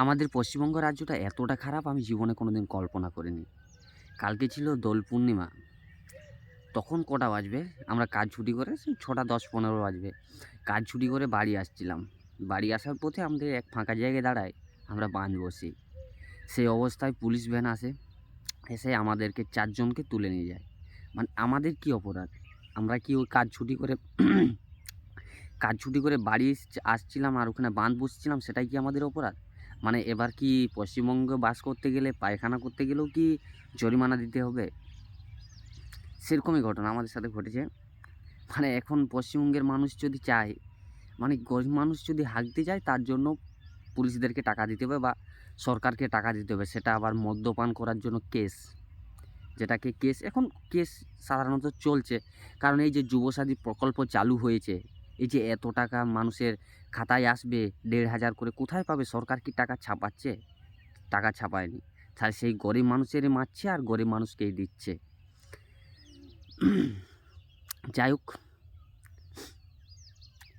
আমাদের পশ্চিমবঙ্গ রাজ্যটা এতটা খারাপ আমি জীবনে কোনোদিন কল্পনা করিনি। কালকে ছিল দোল পূর্ণিমা। তখন কটা বাজবে? আমরা কাজ ছুটি করে সেই ৬টা ১০-১৫ বাজবে। কাজ ছুটি করে বাড়ি আসছিলাম। বাড়ি আসার পথে আমাদের এক ফাঁকা জায়গায় দাঁড়ায় আমরা বাঁধ বসি। সেই অবস্থায় পুলিশ ভ্যান আসে। এসে আমাদেরকে ৪ জনকে তুলে নিয়ে যায়। মানে আমাদের কি অপরাধ? আমরা কি ওই কাজ ছুটি করে কাজ ছুটি করে বাড়ি আসছিলাম আর ওখানে বাঁধ বসছিলাম, সেটাই কি আমাদের অপরাধ? মানে এবার কি পশ্চিমবঙ্গে বাস করতে গেলে, পায়খানা করতে গেলেও কি জরিমানা দিতে হবে? সেরকমই ঘটনা আমাদের সাথে ঘটেছে। মানে এখন পশ্চিমবঙ্গের মানুষ যদি চায়, মানে গরিব মানুষ যদি হাঁকতে যায় তার জন্য পুলিশদেরকে টাকা দিতে হবে বা সরকারকে টাকা দিতে হবে। সেটা আবার মদ্যপান করার জন্য কেস, যেটাকে কেস এখন কেস সাধারণত চলছে। কারণ এই যে যুবসাথী প্রকল্প চালু হয়েছে, এই যে এত টাকা মানুষের খাতায় আসবে ১,৫০০ করে, কোথায় পাবে? সরকার কি টাকা ছাপাচ্ছে? টাকা ছাপায়নি। তাহলে সেই গরিব মানুষেরই মারছে আর গরিব মানুষকেই দিচ্ছে। যাই হোক,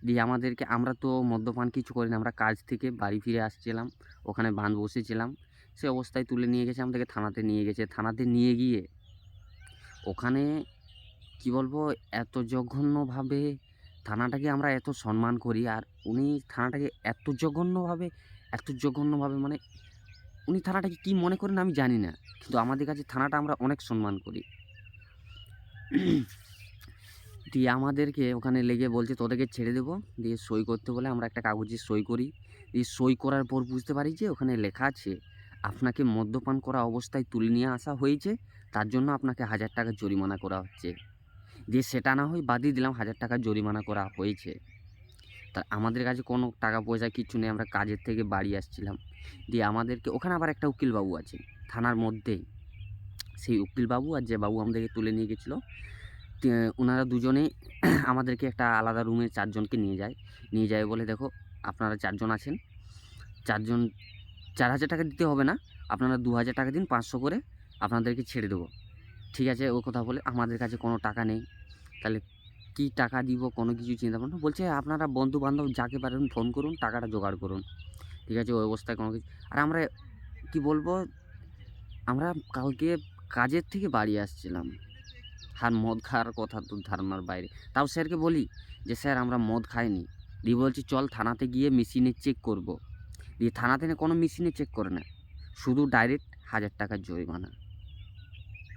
দিয়ে আমাদেরকে, আমরা তো মদ্যপান কিছু করি না, আমরা কাজ থেকে বাড়ি ফিরে আসছিলাম, ওখানে বাঁধ বসেছিলাম। সে অবস্থায় তুলে নিয়ে গেছে, আমাদেরকে থানাতে নিয়ে গেছে। থানাতে নিয়ে গিয়ে ওখানে কি বলবো, এত জঘন্যভাবে থানাটাকে আমরা এত সম্মান করি, আর উনি থানাটাকে এত জঘন্যভাবে মানে উনি থানাটাকে কি মনে করেন আমি জানি না। কিন্তু আমাদের কাছে থানাটা আমরা অনেক সম্মান করি। দিয়ে আমাদেরকে ওখানে লেগে বলছে তোদেরকে ছেড়ে দেবো, দিয়ে সই করতে বলে আমরা একটা কাগজে সই করি। দিয়ে সই করার পর বুঝতে পারি যে ওখানে লেখা আছে আপনাকে মদ্যপান করা অবস্থায় তুলে নিয়ে আসা হয়েছে, তার জন্য আপনাকে ১,০০০ টাকা জরিমানা করা হচ্ছে। দিয়ে সেটা না হয় বাদই দিলাম, ১,০০০ টাকা জরিমানা করা হয়েছে। তা আমাদের কাছে কোনো টাকা পয়সা কিচ্ছু নেই, আমরা কাজের থেকে বাড়ি আসছিলাম। দিয়ে আমাদেরকে ওখানে আবার একটা উকিলবাবু আছে থানার মধ্যেই। সেই উকিলবাবু আর যে বাবু আমাদেরকে তুলে নিয়ে গেছিলো, ওনারা দুজনেই আমাদেরকে একটা আলাদা রুমে ৪ জনকে নিয়ে যায় বলে, দেখো আপনারা ৪ জন আছেন, ৪ জন ৪,০০০ টাকা দিতে হবে না, আপনারা ২,০০০ টাকা দিন, ৫০০ করে আপনাদেরকে ছেড়ে দেবো। ঠিক আছে, ও কথা বলে আমাদের কাছে কোনো টাকা নেই। তাহলে কী টাকা দিব, কোনো কিছু চিন্তা ভাবনা, বলছে আপনারা বন্ধু-বান্ধব যাকে পারেন ফোন করুন, টাকাটা জোগাড় করুন। ঠিক আছে, ওই অবস্থায় কোনো কিছু, আর আমরা কি বলবো, আমরা কালকে কাজের থেকে বাড়ি আসছিলাম, আর মদ খাওয়ার কথা তো ধারণার বাইরে। তাও স্যারকে বলি যে স্যার আমরা মদ খাইনি। দিয়ে বলছি চল থানাতে গিয়ে মেশিনে চেক করব। দিয়ে থানাতে না কোনো মেশিনে চেক করে না, শুধু ডাইরেক্ট ১,০০০ টাকার জরিমানা।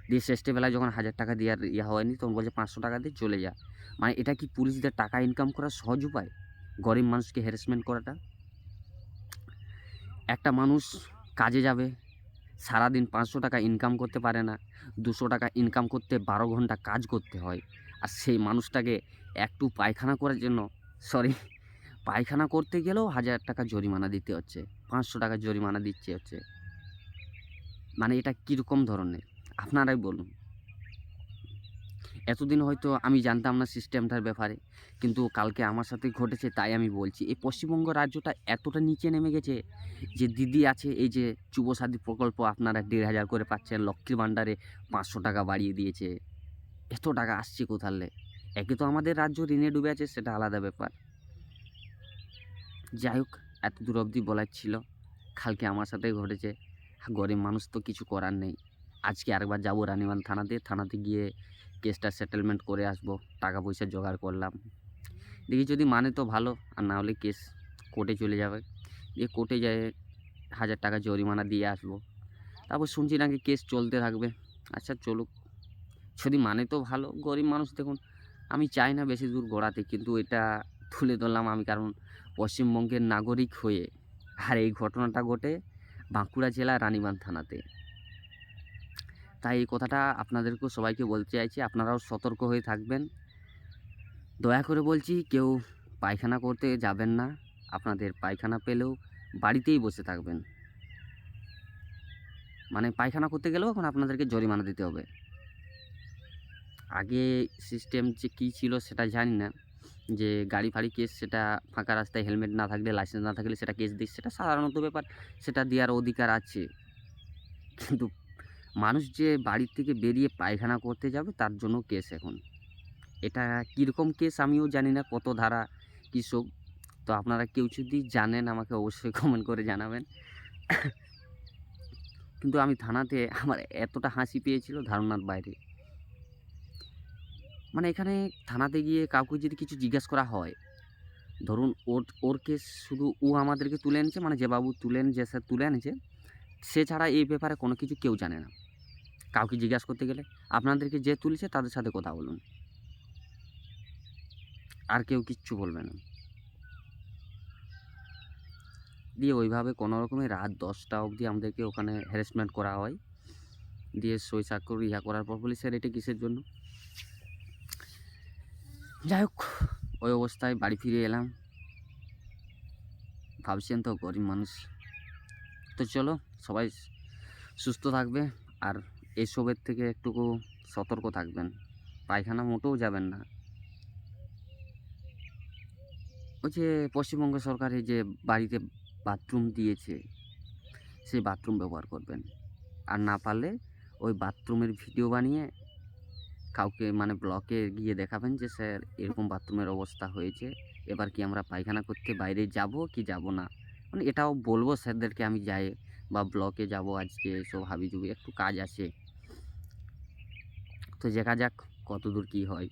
দিয়ে শেষবেলায় যখন ১,০০০ টাকা দেওয়ার হয়নি, তখন বলছে ৫০০ টাকা দিয়ে চলে যা। মানে এটা কি পুলিশদের টাকা ইনকাম করার সহজ উপায়? গরিব মানুষকে হ্যারাসমেন্ট করাটা। একটা মানুষ কাজে যাবে, সারাদিন ৫০০ টাকা ইনকাম করতে পারে না, ২০০ টাকা ইনকাম করতে ১২ ঘন্টা কাজ করতে হয়। আর সেই মানুষটাকে একটু পায়খানা করার জন্য, সরি, পায়খানা করতে গেলেও ১,০০০ টাকা জরিমানা দিতে হচ্ছে, ৫০০ টাকা জরিমানা দিচ্ছে হচ্ছে। মানে এটা কীরকম ধরনের? আপনারাই বলুন। এতদিন হয়তো আমি জানতাম না সিস্টেমটার ব্যাপারে, কিন্তু কালকে আমার সাথে ঘটেছে তাই আমি বলছি। এই পশ্চিমবঙ্গ রাজ্যটা এতটা নিচে নেমে গেছে যে দিদি আছে, এই যে যুবসাথী প্রকল্প আপনারা ১,৫০০ করে পাচ্ছেন, লক্ষ্মীর ভাণ্ডারে ৫০০ টাকা বাড়িয়ে দিয়েছে। এত টাকা আসছে কোথালে? একে তো আমাদের রাজ্য ঋণে ডুবে আছে, সেটা আলাদা ব্যাপার। যাই হোক, এতদূর অবধি বলার ছিল। কালকে আমার সাথে ঘটেছে। গরিব মানুষ তো কিছু করার নেই। আজকে আরেকবার যাবো রানীবাঁধ থানাতে। থানাতে গিয়ে কেসটা সেটেলমেন্ট করে আসবো। টাকা পয়সা জোগাড় করলাম। দেখি যদি মানে তো ভালো, আর না হলে কেস কোর্টে চলে যাবে। দিয়ে কোর্টে যেয়ে ১,০০০ টাকা জরিমানা দিয়ে আসবো। তারপর শুনছি নাকি কেস চলতে থাকবে। আচ্ছা চলুক। যদি মানে তো ভালো। গরিব মানুষ দেখুন, আমি চাই না বেশি দূর গড়াতে, কিন্তু এটা তুলে ধরলাম আমি, কারণ পশ্চিমবঙ্গের নাগরিক হয়ে। আর এই ঘটনাটা ঘটে বাঁকুড়া জেলার রানীবাঁধ থানাতে। তাই এই কথাটা আপনাদেরকেও সবাইকে বলতে চাইছি, আপনারাও সতর্ক হয়ে থাকবেন। দয়া করে বলছি, কেউ পায়খানা করতে যাবেন না। আপনাদের পায়খানা পেলেও বাড়িতেই বসে থাকবেন। মানে পায়খানা করতে গেলেও এখন আপনাদেরকে জরিমানা দিতে হবে। আগে সিস্টেম যে কী ছিল সেটা জানি না, যে গাড়ি ফাড়ি কেস, সেটা ফাঁকা রাস্তায় হেলমেট না থাকলে, লাইসেন্স না থাকলে সেটা কেস দিই, সেটা সাধারণত ব্যাপার, সেটা দেওয়ার অধিকার আছে। কিন্তু মানুষ যে বাড়ির থেকে বেরিয়ে পায়খানা করতে যাবে তার জন্য কেস এখন। এটা কীরকম কেস আমিও জানি না, কত ধারা কী সব। তো আপনারা কেউ যদি জানেন আমাকে অবশ্যই কমেন্ট করে জানাবেন। কিন্তু আমি থানাতে আমার এতটা হাসি পেয়েছিল ধারণার বাইরে। মানে এখানে থানাতে গিয়ে কাউকে যদি কিছু জিজ্ঞেস করা হয়, ধরুন ওর কেস শুধু ও আমাদেরকে তুলে এনেছে, মানে যে বাবু যে স্যার তুলে এনেছে, সে ছাড়া এই ব্যাপারে কোনো কিছু কেউ জানে না। কাউকে জিজ্ঞাসা করতে গেলে আপনাদেরকে যে তুলছে তাদের সাথে কথা বলুন, আর কেউ কিচ্ছু বলবে না। দিয়ে ওইভাবে কোনো রকমে রাত 10টা অবধি আমাদেরকে ওখানে হ্যারাসমেন্ট করা হয়। দিয়ে সই স্বাক্ষর করার পর বলি, স্যার এটা কিসের জন্য? যাই হোক, ওই অবস্থায় বাড়ি ফিরে এলাম। ভাবছেন তো গরিব মানুষ। তো চলো, সবাই সুস্থ থাকবে, আর এসবের থেকে একটুকু সতর্ক থাকবেন। পায়খানা মোটেও যাবেন না। ওই যে পশ্চিমবঙ্গ সরকার এই যে বাড়িতে বাথরুম দিয়েছে, সেই বাথরুম ব্যবহার করবেন। আর না পারলে ওই বাথরুমের ভিডিও বানিয়ে কাউকে মানে ব্লকে গিয়ে দেখাবেন যে স্যার এরকম বাথরুমের অবস্থা হয়েছে, এবার কি আমরা পায়খানা করতে বাইরে যাব কি যাব না। মানে এটাও বলবো স্যারদেরকে আমি যাই, বা ব্লকে যাব আজকে, এসব হাবিজুবি একটু কাজ আছে। তো দেখা যাক কতদূর কী হয়।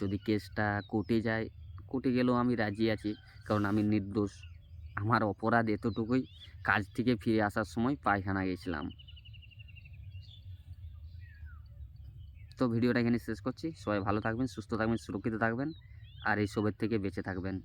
যদি কেসটা কোর্টে যায়, কোর্টে গেলেও আমি রাজি আছি, কারণ আমি নির্দোষ। আমার অপরাধ এতটুকুই, কাজ থেকে ফিরে আসার সময় পায়খানা গেছিলাম। তো ভিডিওটা এখানে শেষ করছি। সবাই ভালো থাকবেন, সুস্থ থাকবেন, সুরক্ষিত থাকবেন, আর এইসবের থেকে বেঁচে থাকবেন।